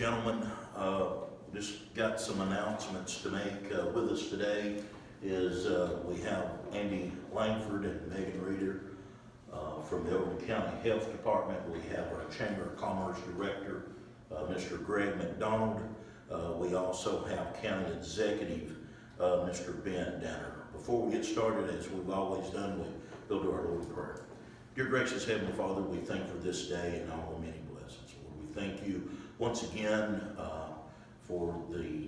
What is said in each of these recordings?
Gentlemen, just got some announcements to make. With us today is we have Andy Langford and Megan Reeder from the Overton County Health Department. We have our Chamber of Commerce Director, Mr. Greg McDonald. We also have County Executive, Mr. Ben Danner. Before we get started, as we've always done, we go to our Lord in prayer. Dear gracious Heavenly Father, we thank you for this day and all the many blessings. Lord, we thank you once again for the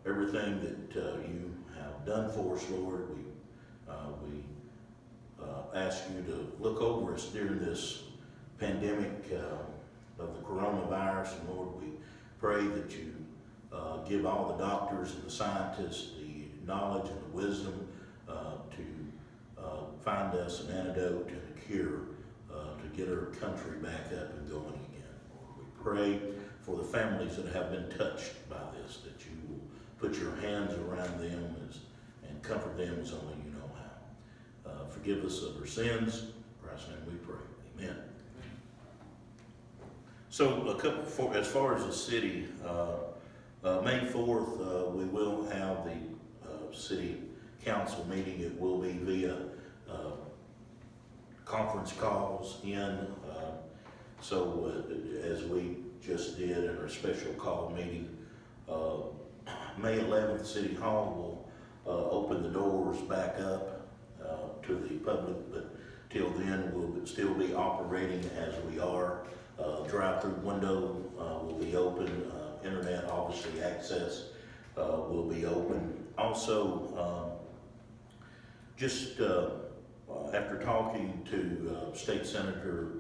everything that you have done for us, Lord. We ask you to look over us during this pandemic of the coronavirus, and Lord, we pray that you give all the doctors and the scientists the knowledge and the wisdom to find us an antidote and a cure to get our country back up and going again. Lord, we pray for the families that have been touched by this, that you will put your hands around them and comfort them as only you know how. Forgive us of our sins. In Christ's name we pray. Amen. So as far as the city, May 4th, we will have the city council meeting. It will be via conference calls in, as we just did in our special call meeting. May 11th, City Hall will open the doors back up to the public, but till then we'll still be operating as we are. Drive-through window will be open. Internet, obviously, access will be open. Also, after talking to State Senator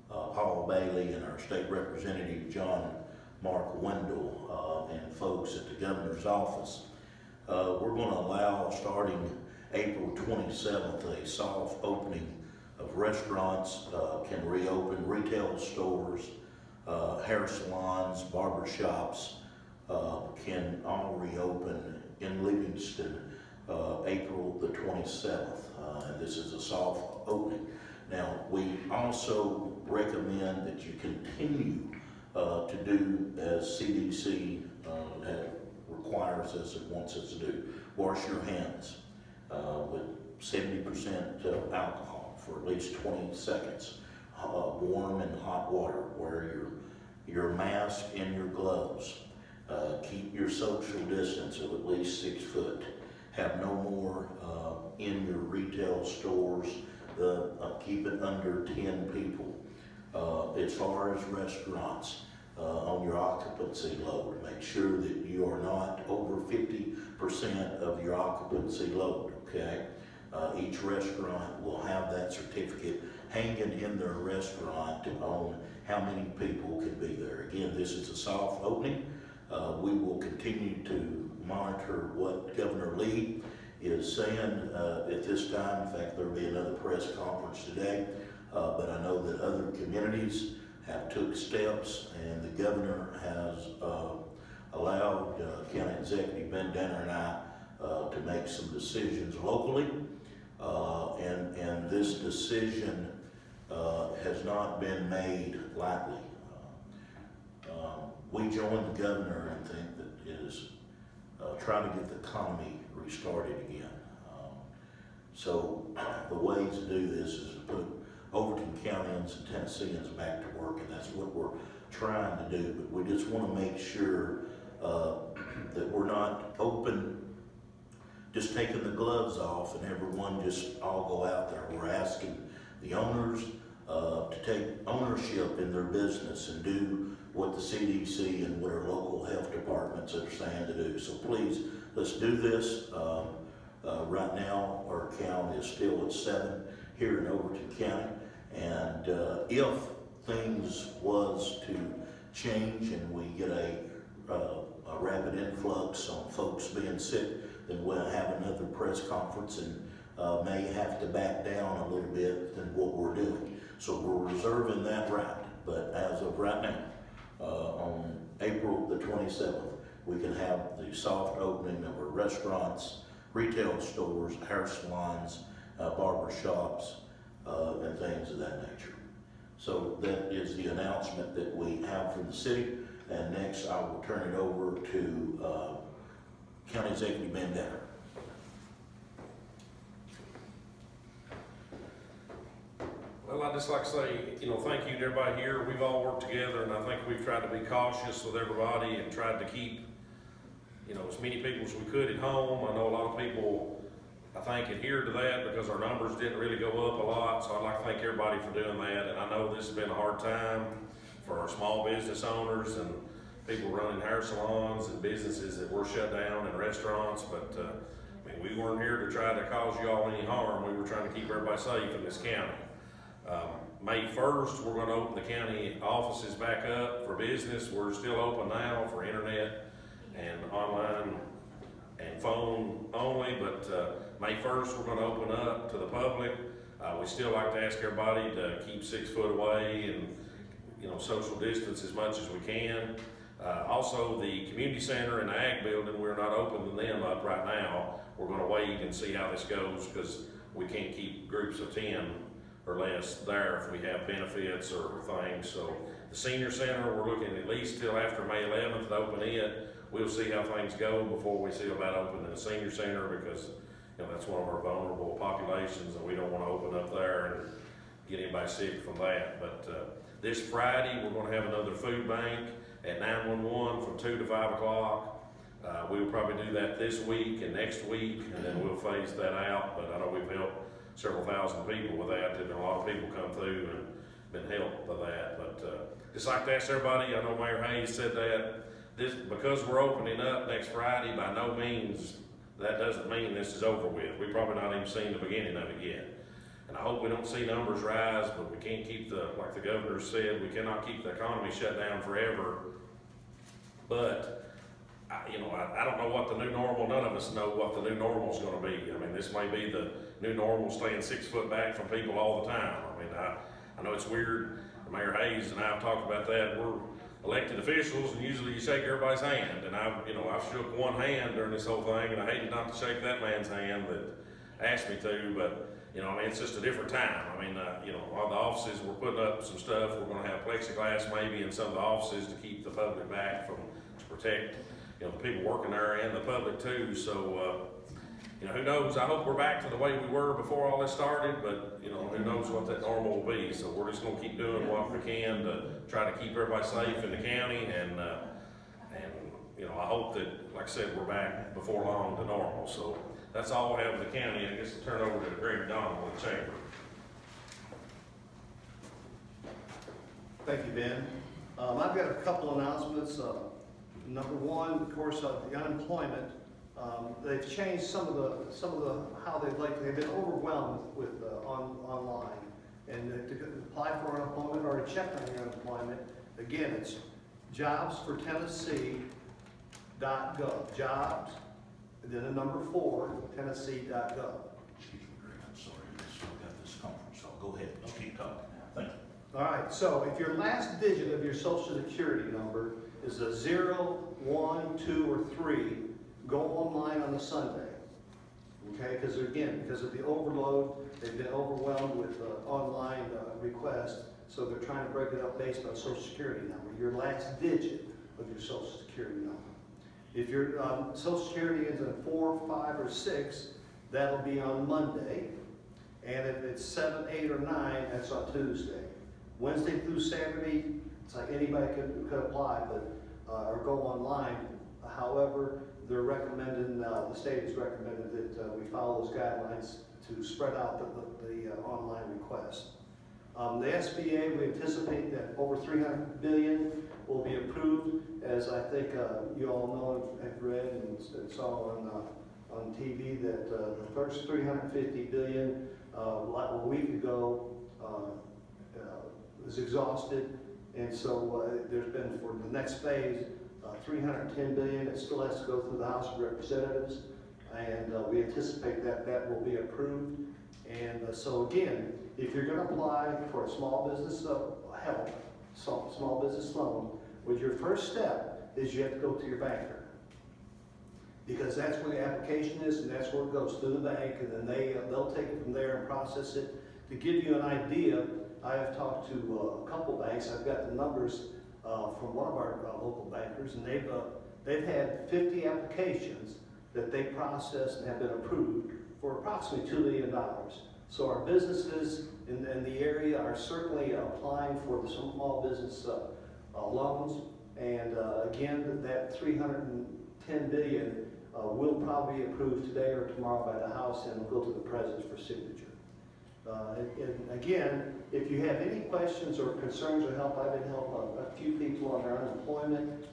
Paul Bailey and our State Representative John Mark Wendell and folks at the governor's office, we're going to allow, starting April 27th, a soft opening of restaurants can reopen, retail stores, hair salons, barber shops can all reopen in Livingston April the 27th, and this is a soft opening. Now, we also recommend that you continue to do as CDC requires us and wants us to do. Wash your hands with 70% alcohol for at least 20 seconds. Warm and hot water. Wear your mask and your gloves. Keep your social distance of at least 6 foot. Have no more in your retail stores. Keep it under 10 people. As far as restaurants, on your occupancy load, make sure that you are not over 50% of your occupancy load, okay? Each restaurant will have that certificate hanging in their restaurant on how many people can be there. Again, this is a soft opening. We will continue to monitor what Governor Lee is saying at this time. In fact, there will be another press conference today, but I know that other communities have took steps, and the governor has allowed County Executive Ben Danner and I to make some decisions locally, and this decision has not been made lightly. We join the governor and think that it is trying to get the economy restarted again. So the ways to do this is to put Overton Countyans and Tennesseans back to work, and that's what we're trying to do. But we just want to make sure that we're not open, just taking the gloves off and everyone just all go out there. We're asking the owners to take ownership in their business and do what the CDC and what our local health departments are saying to do. So please, let's do this. Right now, our count is still at 7 here in Overton County. And if things was to change and we get a rapid influx on folks being sick, then we'll have another press conference and may have to back down a little bit than what we're doing. So we're reserving that right. But as of right now, on April the 27th, we can have the soft opening of our restaurants, retail stores, hair salons, barber shops, and things of that nature. So that is the announcement that we have from the city. And next, I will turn it over to County Executive Ben Denner. Well, I'd just like to say, thank you to everybody here. We've all worked together, and I think we've tried to be cautious with everybody and tried to keep, as many people as we could at home. I know a lot of people, I think, adhered to that because our numbers didn't really go up a lot, so I'd like to thank everybody for doing that. And I know this has been a hard time for our small business owners and people running hair salons and businesses that were shut down and restaurants, but we weren't here to try to cause you all any harm. We were trying to keep everybody safe in this county. May 1st, we're gonna open the county offices back up for business. We're still open now for internet and online and phone only, but May 1st, we're gonna open up to the public. We still like to ask everybody to keep 6 foot away and, social distance as much as we can. Also, the community center and the ag building, we're not opening them up right now. We're gonna wait and see how this goes because we can't keep groups of 10 or less there if we have benefits or things. So the senior center, we're looking at least till after May 11th to open it. We'll see how things go before we see about opening the senior center because that's one of our vulnerable populations and we don't want to open up there and get anybody sick from that. But this Friday, we're going to have another food bank at 911 from 2 to 5 o'clock. We'll probably do that this week and next week, and then we'll phase that out. But I know we've helped several thousand people with that. There's been a lot of people come through and been helped by that. But just like to ask everybody, I know Mayor Hayes said that, because we're opening up next Friday, by no means, that doesn't mean this is over with. We've probably not even seen the beginning of it yet. And I hope we don't see numbers rise, but we can't keep like the governor said, we cannot keep the economy shut down forever. But I don't know what the new normal, none of us know what the new normal is going to be. I mean, this may be the new normal, staying 6 foot back from people all the time. I mean, I know it's weird. Mayor Hayes and I have talked about that. We're elected officials, and usually you shake everybody's hand. And I've shook one hand during this whole thing, and I hated not to shake that man's hand that asked me to. But it's just a different time. I mean, all the offices, we're putting up some stuff. We're going to have plexiglass maybe in some of the offices to keep the public back to protect the people working there and the public too. So, who knows? I hope we're back to the way we were before all this started, but, who knows what that normal will be. So we're just gonna keep doing what we can to try to keep everybody safe in the county. And I hope that, like I said, we're back before long to normal. So that's all I have with the county. I guess I'll turn it over to Greg McDonald in the chamber. Thank you, Ben. I've got a couple announcements. Number one, of course, the unemployment. They've changed some of the how they've been overwhelmed with online, and to apply for unemployment or to check on your unemployment. Again, it's jobsfortennessee.gov. Jobs, and then the number 4, Tennessee.gov. Excuse me, Greg, I'm sorry, I've got this conference, so go ahead, just keep talking now. Thank you. All right, so if your last digit of your Social Security number is a 0, 1, 2, or 3, go online on a Sunday. Okay, because of the overload, they've been overwhelmed with online requests, so they're trying to break it up based on Social Security number, your last digit of your Social Security number. If your Social Security ends in 4, 5, or 6, that'll be on Monday, and if it's 7, 8, or 9, that's on Tuesday. Wednesday through Saturday, it's like anybody could apply, but or go online. However, they're recommending, the state has recommended that we follow those guidelines to spread out the online requests. The SBA, we anticipate that over $300 billion will be approved, as I think you all know and have read and saw on TV that the first $350 billion a week ago was exhausted, and so there's been, for the next phase, $310 billion. It still has to go through the House of Representatives, and we anticipate that will be approved. And so again, if you're going to apply for a small business help, small business loan, your first step is you have to go to your banker, because that's where the application is, and that's where it goes through the bank, and then they'll take it from there and process it. To give you an idea, I have talked to a couple banks. I've got the numbers from one of our local bankers, and they've had 50 applications that they processed and have been approved for approximately $2 million. So our businesses in the area are certainly applying for the small business loans. And again, that $310 billion will probably be approved today or tomorrow by the House and will go to the President for signature. And again, if you have any questions or concerns or help, I've been helping a few people on their unemployment.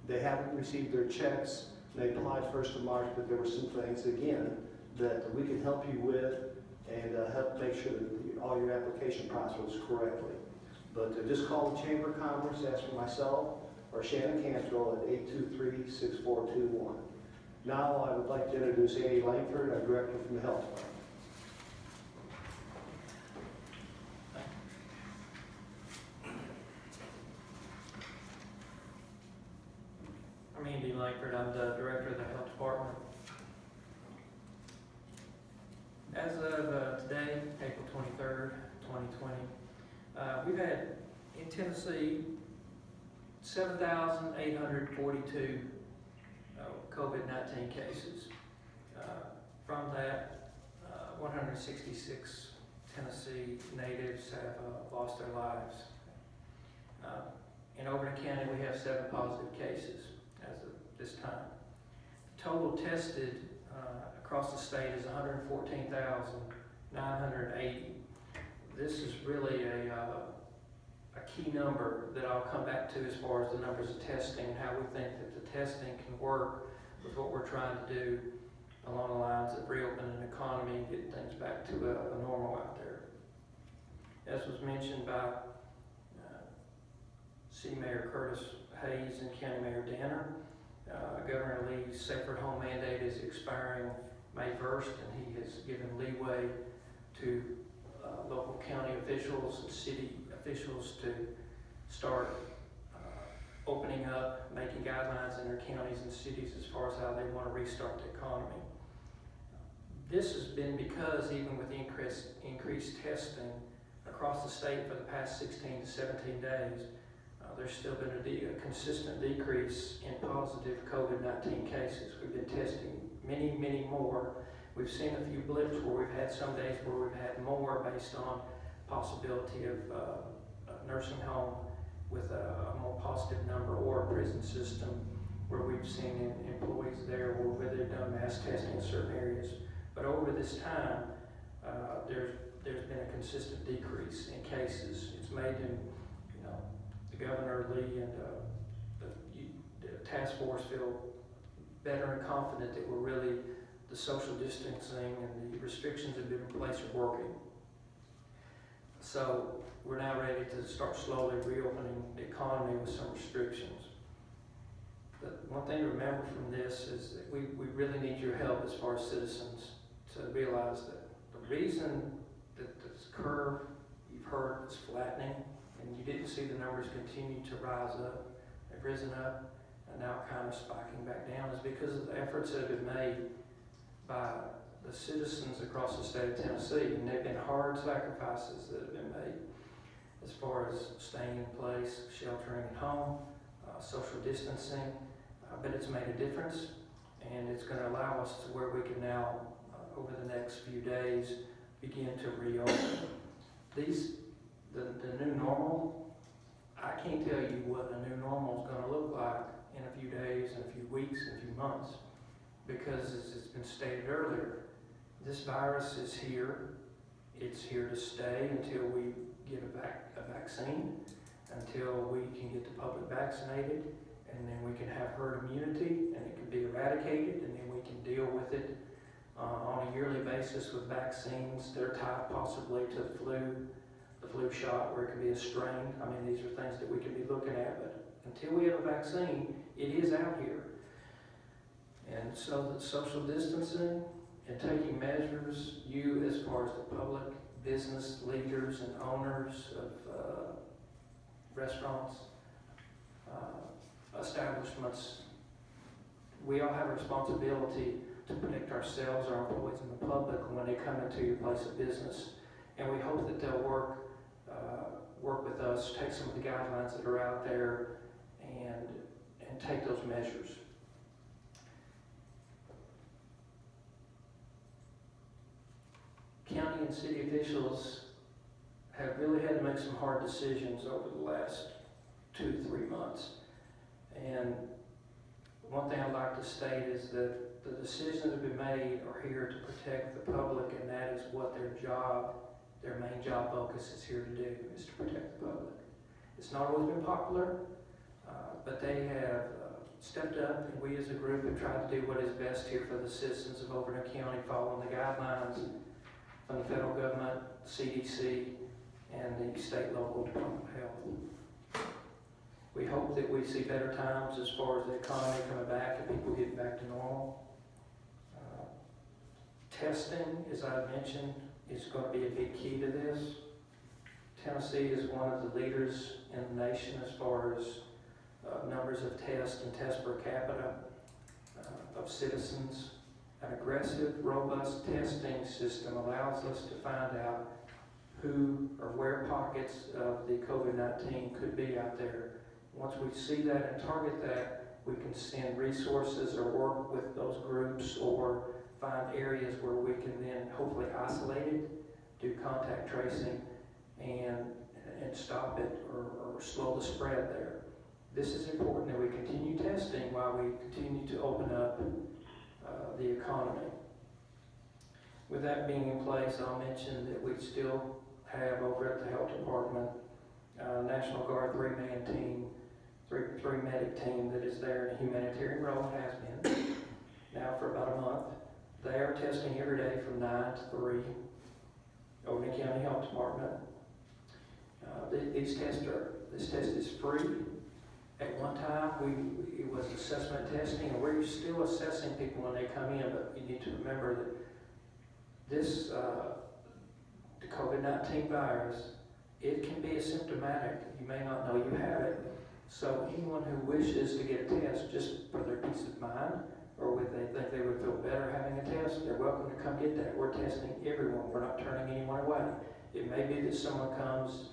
They haven't received their checks. They applied 1st of March, but there were some things, again, that we can help you with and help make sure that all your application process was correctly. But just call the Chamber of Commerce, ask for myself or Shannon Cantrell at 823-6421. Now I would like to introduce Andy Langford, our Director from the Health Department. I'm Andy Langford. I'm the Director of the Health Department. As of today, April 23rd, 2020, we've had in Tennessee 7,842 COVID-19 cases. From that, 166 Tennessee natives have lost their lives. In Overton County, we have 7 positive cases as of this time. Total tested across the state is 114,980. This is really a key number that I'll come back to as far as the numbers of testing and how we think that the testing can work with what we're trying to do along the lines of reopening the economy and getting things back to a normal out there. As was mentioned by City Mayor Curtis Hayes and County Mayor Danner, Governor Lee's Safer Home mandate is expiring May 1st, and he has given leeway to local county officials and city officials to start opening up, making guidelines in their counties and cities as far as how they want to restart the economy. This has been because even with increased testing across the state for the past 16 to 17 days, there's still been a consistent decrease in positive COVID-19 cases. We've been testing many, many more. We've seen a few blips where we've had some days where we've had more based on possibility of a nursing home with a more positive number, or a prison system where we've seen employees there where they've done mass testing in certain areas. But over this time, there's been a consistent decrease in cases. It's made them, Governor Lee and the task force feel better and confident that we're really, the social distancing and the restrictions that have been in place are working. So we're now ready to start slowly reopening the economy with some restrictions. But one thing to remember from this is that we really need your help as far as citizens to realize that the reason that this curve you've heard is flattening, and you didn't see the numbers continue to rise up, they've risen up, and now kind of spiking back down, is because of the efforts that have been made by the citizens across the state of Tennessee. And they've been hard sacrifices that have been made as far as staying in place, sheltering at home, social distancing, but it's made a difference, and it's going to allow us to where we can now, over the next few days, begin to reopen. The new normal, I can't tell you what the new normal is going to look like in a few days, in a few weeks, in a few months, because as it's been stated earlier, this virus is here. It's here to stay until we get a vaccine, until we can get the public vaccinated, and then we can have herd immunity, and it can be eradicated, and then we can deal with it on a yearly basis with vaccines that are tied possibly to the flu shot, where it can be a strain. I mean, these are things that we could be looking at, but until we have a vaccine, it is out here. And so the social distancing and taking measures, you as far as the public, business leaders and owners of restaurants, establishments, we all have a responsibility to protect ourselves, our employees, and the public when they come into your place of business. And we hope that they'll work work with us, take some of the guidelines that are out there, and take those measures. County and city officials have really had to make some hard decisions over the last 2 to 3 months. And one thing I'd like to state is that the decisions that have been made are here to protect the public, and that is what their main job focus is here to do, is to protect the public. It's not always been popular, but they have stepped up, and we as a group have tried to do what is best here for the citizens of Overton County, following the guidelines from the federal government, CDC, and the state and local Department of Health. We hope that we see better times as far as the economy coming back and people getting back to normal. Testing, as I mentioned, is going to be a big key to this. Tennessee is one of the leaders in the nation as far as numbers of tests and tests per capita of citizens. An aggressive, robust testing system allows us to find out who or where pockets of the COVID-19 could be out there. Once we see that and target that, we can send resources or work with those groups or find areas where we can then hopefully isolate it, do contact tracing, and stop it or slow the spread there. This is important that we continue testing while we continue to open up the economy. With that being in place, I'll mention that we still have over at the health department National Guard three-medic team that is there in a humanitarian role, has been now for about a month. They are testing every day from 9 to 3, Overton County Health Department. This test is free. At one time, it was assessment testing, and we're still assessing people when they come in, but you need to remember that this, the COVID-19 virus, it can be asymptomatic. You may not know you have it. So anyone who wishes to get a test just for their peace of mind, or if they think they would feel better having a test, they're welcome to come get that. We're testing everyone. We're not turning anyone away. It may be that someone comes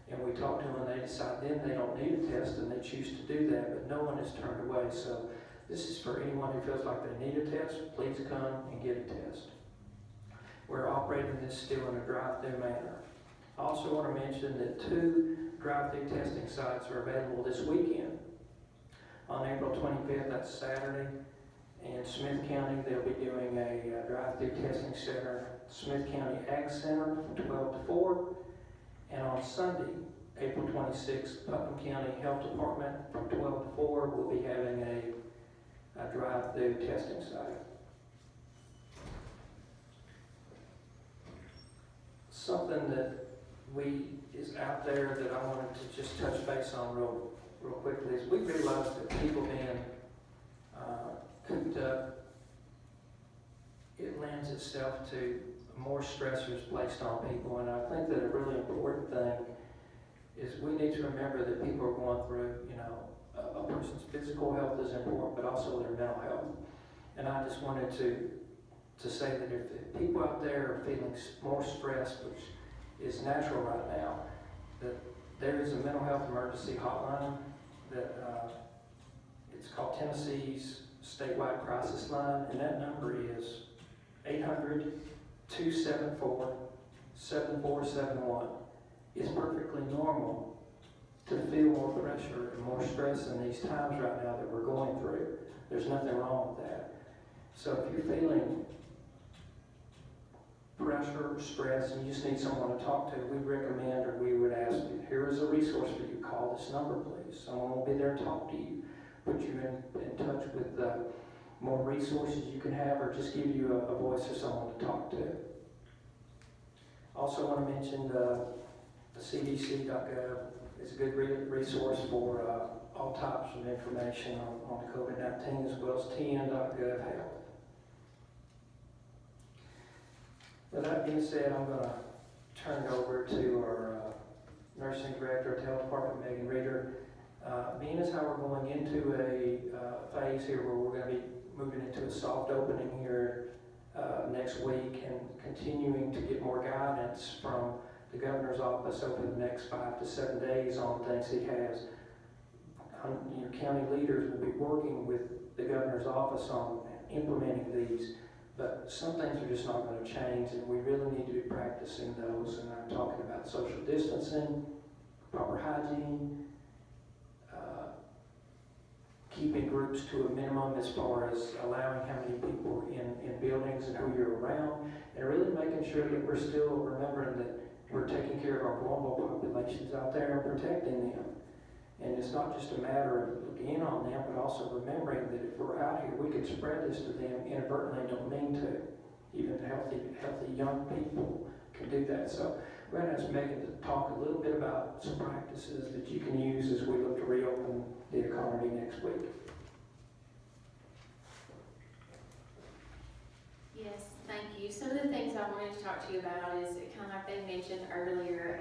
and we talk to them and they decide then they don't need a test and they choose to do that, but no one is turned away. So this is for anyone who feels like they need a test. Please come and get a test. We're operating this still in a drive-through manner. I also want to mention that 2 drive-through testing sites are available this weekend. On April 25th, that's Saturday, in Smith County, they'll be doing a drive-through testing center, Smith County Ag Center, from 12 to 4. And on Sunday, April 26th, Putnam County Health Department, from 12 to 4, will be having a drive-through testing site. Something that is out there that I wanted to just touch base on real quickly is we realized that people being cooped up, it lends itself to more stressors placed on people, and I think that a really important thing is we need to remember that people are going through, a person's physical health is important, but also their mental health. And I just wanted to say that if people out there are feeling more stressed, which is natural right now, that there is a mental health emergency hotline that it's called Tennessee's statewide crisis line, and that number is 800-274-7471. It's perfectly normal to feel more pressure and more stress in these times right now that we're going through. There's nothing wrong with that. So if you're feeling pressure, stress, and you just need someone to talk to, we recommend, or we would ask you, here is a resource for you. Call this number, please. Someone will be there to talk to you, put you in touch with more resources you can have, or just give you a voice or someone to talk to. Also want to mention the CDC.gov is a good resource for all types of information on COVID-19, as well as TN.gov health. With that being said, I'm going to turn it over to our nursing director at the health department, Megan Reeder. Being as how we're going into a phase here where we're going to be moving into a soft opening here next week and continuing to get more guidance from the governor's office over the next 5 to 7 days on things he has. Your county leaders will be working with the governor's office on implementing these, but some things are just not going to change, and we really need to be practicing those. And I'm talking about social distancing, proper hygiene, keeping groups to a minimum as far as allowing how many people in buildings and who you're around, and really making sure that we're still remembering that we're taking care of our vulnerable populations out there and protecting them. And it's not just a matter of looking in on them, but also remembering that if we're out here, we can spread this to them inadvertently, don't mean to. Even healthy young people can do that. So we're going to ask Megan to talk a little bit about some practices that you can use as we look to reopen the economy next week. Yes, thank you. Some of the things I wanted to talk to you about is kind of like they mentioned earlier,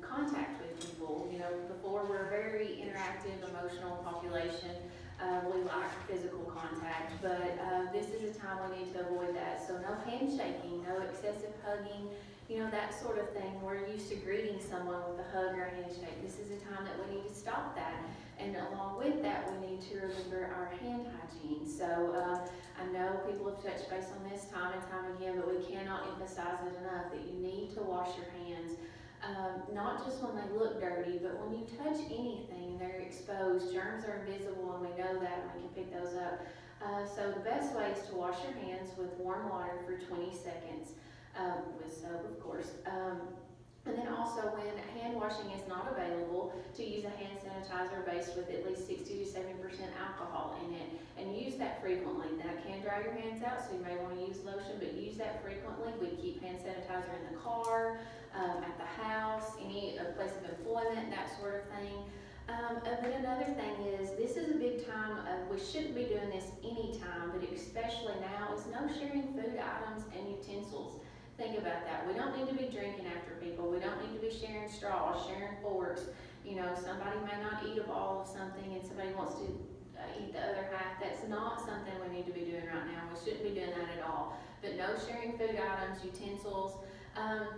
contact with people. You know, before we're a very interactive, emotional population. We like physical contact, but this is a time we need to avoid that. So no handshaking, no excessive hugging, you know, that sort of thing. We're used to greeting someone with a hug or a handshake. This is a time that we need to stop that. And along with that, we need to remember our hand hygiene. So I know people have touched base on this time and time again, but we cannot emphasize it enough that you need to wash your hands. Not just when they look dirty, but when you touch anything and they're exposed, germs are invisible and we know that and we can pick those up. So the best way is to wash your hands with warm water for 20 seconds, with soap of course. And then also when hand washing is not available, to use a hand sanitizer based with at least 60 to 70% alcohol in it, and use that frequently. That can dry your hands out, so you may want to use lotion, but use that frequently. We keep hand sanitizer in the car, at the house, any place of employment, that sort of thing. But another thing is, this is a big time, we shouldn't be doing this anytime, but especially now, is no sharing food items and utensils. Think about that. We don't need to be drinking after people. We don't need to be sharing straws, sharing forks. You know, somebody may not eat of all of something and somebody wants to eat the other half. That's not something we need to be doing right now. We shouldn't be doing that at all. But no sharing food items, utensils.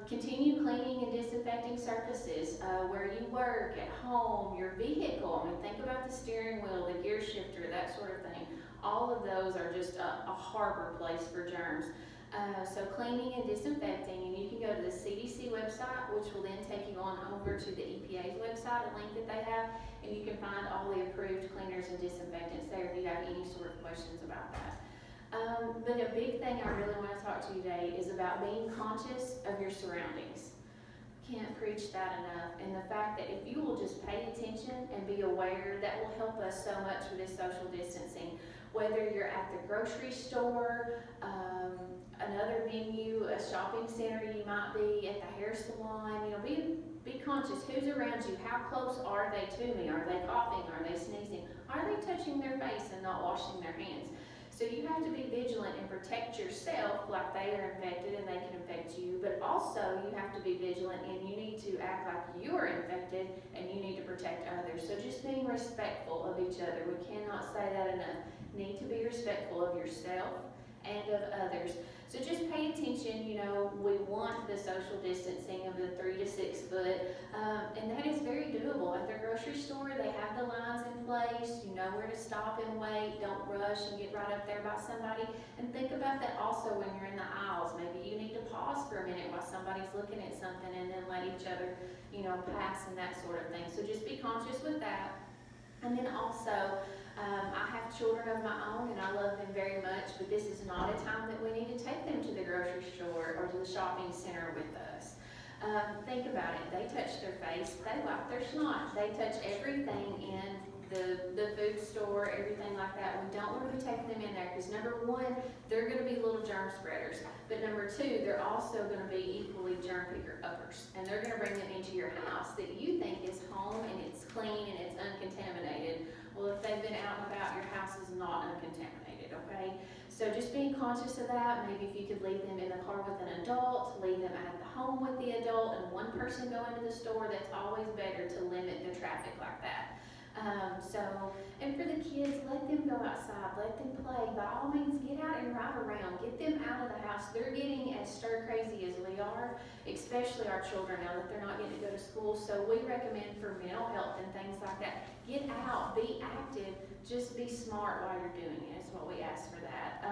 Continue cleaning and disinfecting surfaces, where you work, at home, your vehicle. I mean, think about the steering wheel, the gear shifter, that sort of thing. All of those are just a harbor place for germs. So cleaning and disinfecting, and you can go to the CDC website, which will then take you on over to the EPA's website, a link that they have, and you can find all the approved cleaners and disinfectants there if you have any sort of questions about that. But a big thing I really want to talk to you today is about being conscious of your surroundings. Can't preach that enough. And the fact that if you will just pay attention and be aware, that will help us so much with this social distancing. Whether you're at the grocery store, another venue, a shopping center, you might be at the hair salon, you know, be conscious. Who's around you? How close are they to me? Are they coughing? Are they sneezing? Are they touching their face and not washing their hands? So you have to be vigilant and protect yourself like they are infected and they can infect you, but also you have to be vigilant and you need to act like you are infected and you need to protect others. So just being respectful of each other. We cannot say that enough. Need to be respectful of yourself and of others. So just pay attention. You know, we want the social distancing of the 3 to 6 foot, and that is very doable. At their grocery store, they have the lines in place. You know where to stop and wait. Don't rush and get right up there by somebody. And think about that also when you're in the aisles. Maybe you need to pause for a minute while somebody's looking at something and then let each other, you know, pass and that sort of thing. So just be conscious with that. And then also, I have children of my own and I love them very much, but this is not a time that we need to take them to the grocery store or to the shopping center with us. Think about it. They touch their face, they wipe their snot, they touch everything in the food store, everything like that. We don't want to take them in there because number one, they're going to be little germ spreaders, but number two, they're also going to be equally germ picker-uppers, and they're going to bring them into your house that you think is home and it's clean and it's uncontaminated. Well, if they've been out and about, your house is not uncontaminated, okay? So just being conscious of that. Maybe if you could leave them in the car with an adult, leave them at the home with the adult, and one person go into the store, that's always better to limit the traffic like that. And for the kids, let them go outside, let them play. By all means, get out and ride around. Get them out of the house. They're getting as stir crazy as we are, especially our children now that they're not getting to go to school. So we recommend for mental health and things like that, get out, be active, just be smart while you're doing it. Is what we ask for that.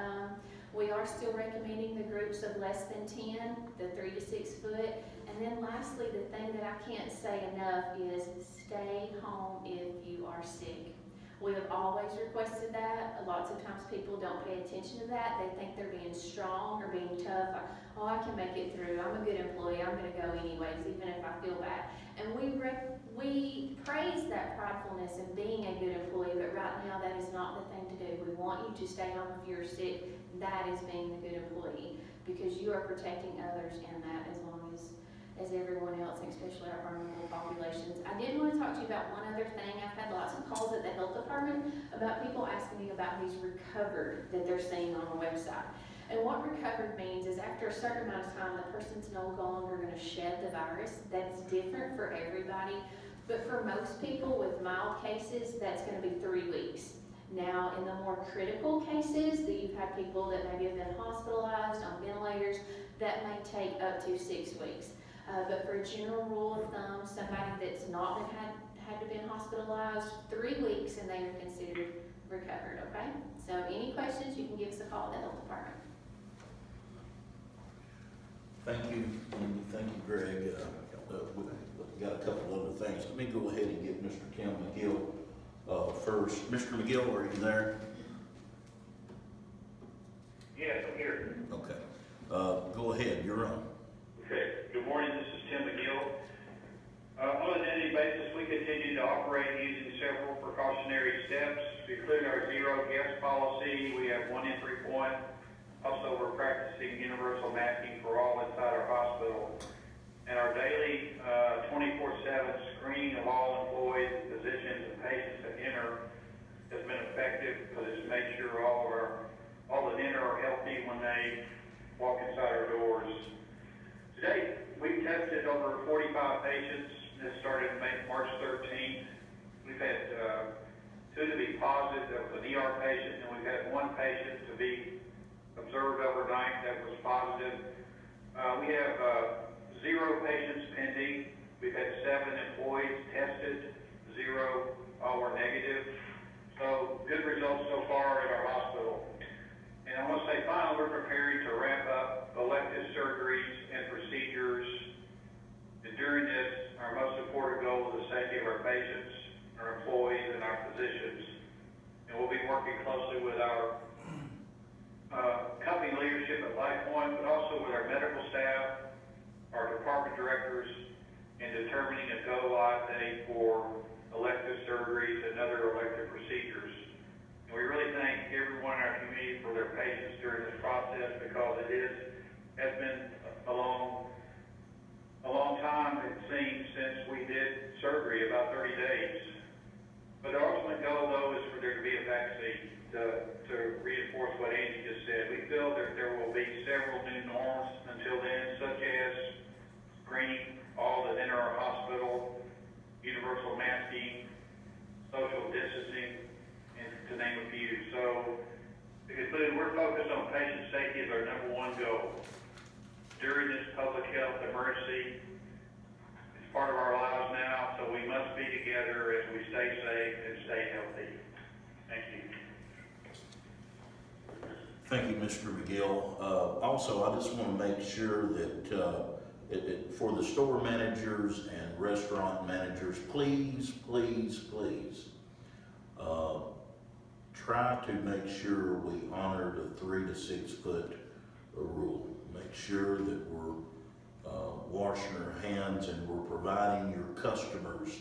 We are still recommending the groups of less than 10, the 3 to 6 foot. And then lastly, the thing that I can't say enough is stay home if you are sick. We have always requested that. Lots of times people don't pay attention to that. They think they're being strong or being tough. Like, oh, I can make it through. I'm a good employee. I'm going to go anyways, even if I feel bad. And we praise that pridefulness and being a good employee, but right now that is not the thing to do. We want you to stay home if you're sick. That is being the good employee, because you are protecting others in that as long as everyone else, and especially our vulnerable populations. I did want to talk to you about one other thing. I've had lots of calls at the health department about people asking me about who's recovered that they're seeing on the website. And what recovered means is after a certain amount of time, the person's no longer going to shed the virus. That's different for everybody. But for most people with mild cases, that's going to be 3 weeks. Now, in the more critical cases, that you've had people that maybe have been hospitalized on ventilators, that may take up to 6 weeks. But for a general rule of thumb, somebody that's not had to been hospitalized, 3 weeks, and they are considered recovered, okay? So any questions, you can give us a call at the health department. Thank you, Wendy. Thank you, Greg. We've got a couple other things. Let me go ahead and get Mr. Tim McGill first. Mr. McGill, are you there? Yes, I'm here. Okay. Go ahead, you're on. Okay. Good morning, this is Tim McGill. On a daily basis, we continue to operate using several precautionary steps, including our zero guest policy. We have 1 entry point. Also, we're practicing universal masking for all inside our hospital. And our daily 24/7 screening of all employees, physicians, and patients that enter has been effective, because it's made sure all that enter are healthy when they walk inside our doors. Today, we've tested over 45 patients. This started March 13th. We've had 2 to be positive. That was an ER patient, and we've had 1 patient to be observed overnight that was positive. We have 0 patients pending. We've had 7 employees tested, 0 all were negative. So good results so far at our hospital. And I want to say finally, we're preparing to ramp up elective surgeries and procedures. And during this, our most important goal is the safety of our patients, our employees, and our physicians. And we'll be working closely with our company leadership at LifePoint, but also with our medical staff, our department directors, in determining a go-live date for elective surgeries and other elective procedures. And we really thank everyone in our community for their patience during this process, because has been a long time, it seems, since we did surgery, about 30 days. But our ultimate goal, though, is for there to be a vaccine. To reinforce what Andy just said, we feel that there will be several new norms until then, such as screening all that enter our hospital, universal masking, social distancing, and to name a few. So, to conclude, we're focused on patient safety as our #1 goal. During this public health emergency, it's part of our lives now, so we must be together as we stay safe and stay healthy. Thank you. Thank you, Mr. McGill. Also, I just want to make sure that for the store managers and restaurant managers, please, try to make sure we honor the 3 to 6 foot rule. Make sure that we're washing our hands and we're providing your customers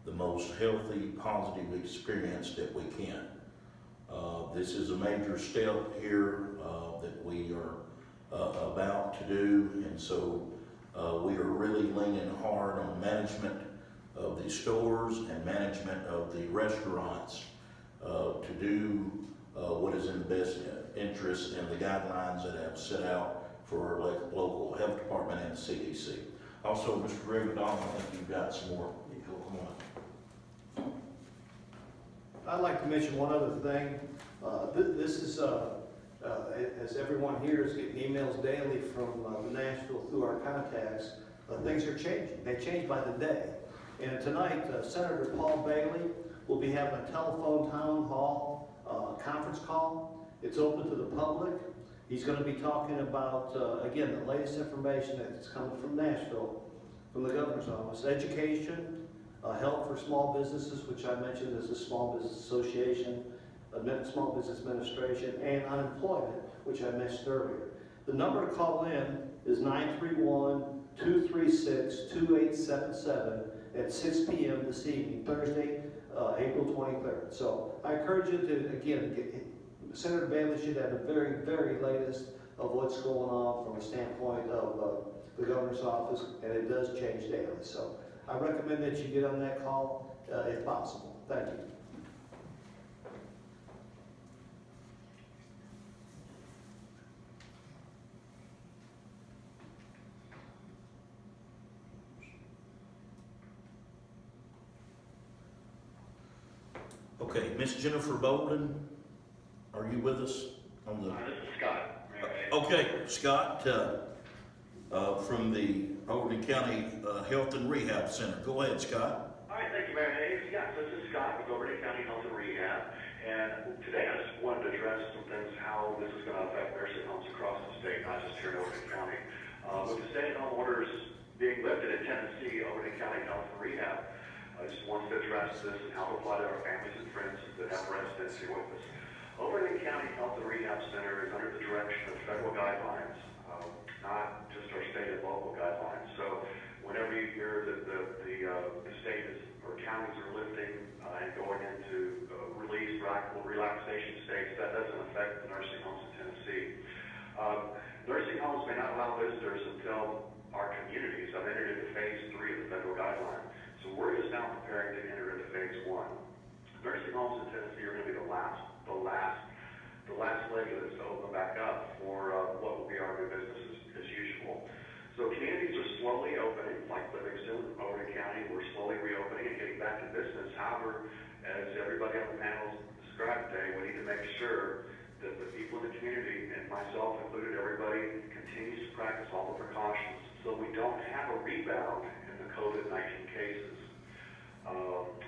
the most healthy, positive experience that we can. This is a major step here that we are about to do, and so we are really leaning hard on management of the stores and management of the restaurants to do what is in the best interest and the guidelines that have set out for our local health department and CDC. Also, Mr. Greg O'Donnell, I think you've got some more. Come on. I'd like to mention one other thing. This is, as everyone here is getting emails daily from Nashville through our contacts, things are changing. They change by the day. And tonight, Senator Paul Bailey will be having a telephone town hall conference call. It's open to the public. He's going to be talking about, again, the latest information that's coming from Nashville, from the governor's office, education, help for small businesses, which I mentioned is the Small Business Association, Small Business Administration, and unemployment, which I mentioned earlier. The number to call in is 931-236-2877 at 6 p.m. this evening, Thursday, April 23rd. So I encourage you to, again, Senator Bailey should have the very, very latest of what's going on from a standpoint of the governor's office, and it does change daily. So I recommend that you get on that call if possible. Thank you. Okay, Miss Jennifer Bolden, are you with us on the? This is Scott. Okay, Scott, from the Overton County Health and Rehab Center. Go ahead, Scott. All right, thank you, Mayor Hayes. Yeah, so this is Scott with Overton County Health and Rehab. And today I just wanted to address some things, how this is going to affect nursing homes across the state, not just here in Overton County. With the stay-at-home orders being lifted in Tennessee, Overton County Health and Rehab, I just wanted to address this and how to apply to our families and friends that have residency with us. Overton County Health and Rehab Center is under the direction of federal guidelines, not just our state and local guidelines. So whenever you hear that the state is, or counties are lifting and going into relaxation states, that doesn't affect the nursing homes in Tennessee. Nursing homes may not allow visitors until our communities have entered into phase 3 of the federal guideline. So we're just now preparing to enter into phase 1. Nursing homes in Tennessee are going to be the last leg of this to open back up for what will be our new business as usual. So communities are slowly opening, like Livingston, Overton County, we're slowly reopening and getting back to business. However, as everybody on the panel described today, we need to make sure that the people in the community, and myself included, everybody continues to practice all the precautions so we don't have a rebound in the COVID-19 cases.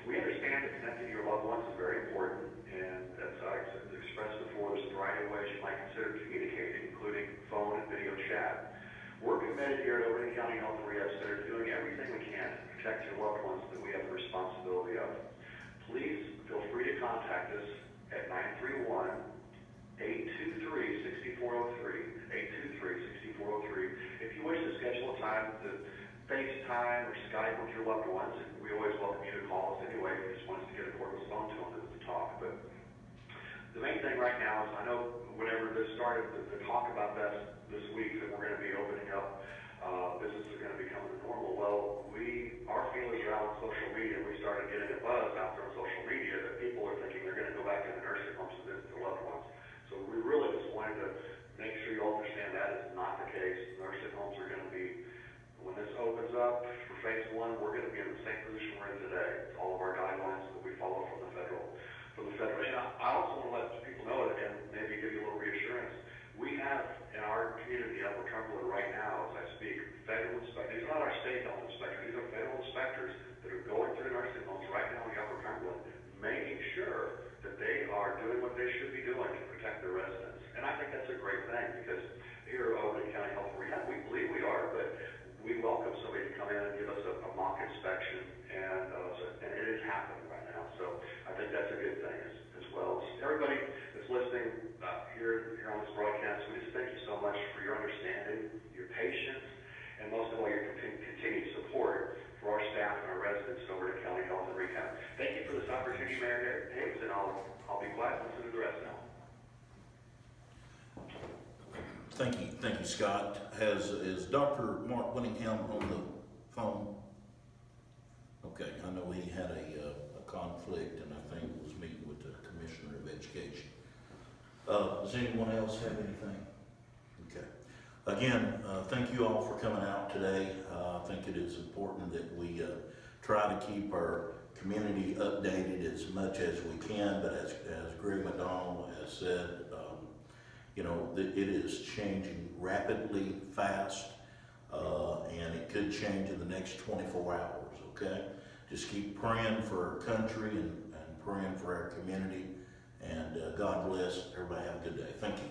We understand that connecting to your loved ones is very important, and as I expressed before, there's a variety of ways you might consider communicating, including phone and video chat. We're committed here at Overton County Health and Rehab Center to doing everything we can to protect your loved ones that we have the responsibility of. Please feel free to contact us at 931-823-6403, 823-6403. If you wish to schedule a time to FaceTime or Skype with your loved ones, we always welcome you to call us anyway. We just want us to get a cordless phone to them to talk. But the main thing right now is, I know whenever this started, the talk about this week that we're going to be opening up, business is going to be coming to normal. Well, our feelers are out on social media. We started getting a buzz out there on social media that people are thinking they're going to go back to the nursing homes to visit their loved ones. So we really just wanted to make sure you all understand that is not the case. Nursing homes are going to be, when this opens up for phase 1, we're going to be in the same position we're in today. It's all of our guidelines that we follow from the federal. And I also want to let people know, and maybe give you a little reassurance, we have in our community in Upper Cumberland right now, as I speak, federal inspectors. These are not our state health inspectors, these are federal inspectors that are going through nursing homes right now in Upper Cumberland, making sure that they are doing what they should be doing to protect their residents. And I think that's a great thing, because here at Overton County Health and Rehab, we believe we are, but we welcome somebody to come in and give us a mock inspection, and it is happening right now. So I think that's a good thing as well. Everybody that's listening here on this broadcast, we just thank you so much for your understanding, your patience, and most of all, your continued support for our staff and our residents at Overton County Health and Rehab. Thank you for this opportunity, Mayor Hayes, and I'll be glad to listen to the rest now. Thank you, Scott. Is Dr. Mark Winningham on the phone? Okay, I know he had a conflict, and I think was meeting with the Commissioner of Education. Does anyone else have anything? Okay. Again, thank you all for coming out today. I think it is important that we try to keep our community updated as much as we can, but as Greg McDonald has said, you know, it is changing rapidly, fast, and it could change in the next 24 hours, okay? Just keep praying for our country and praying for our community, and God bless. Everybody have a good day. Thank you.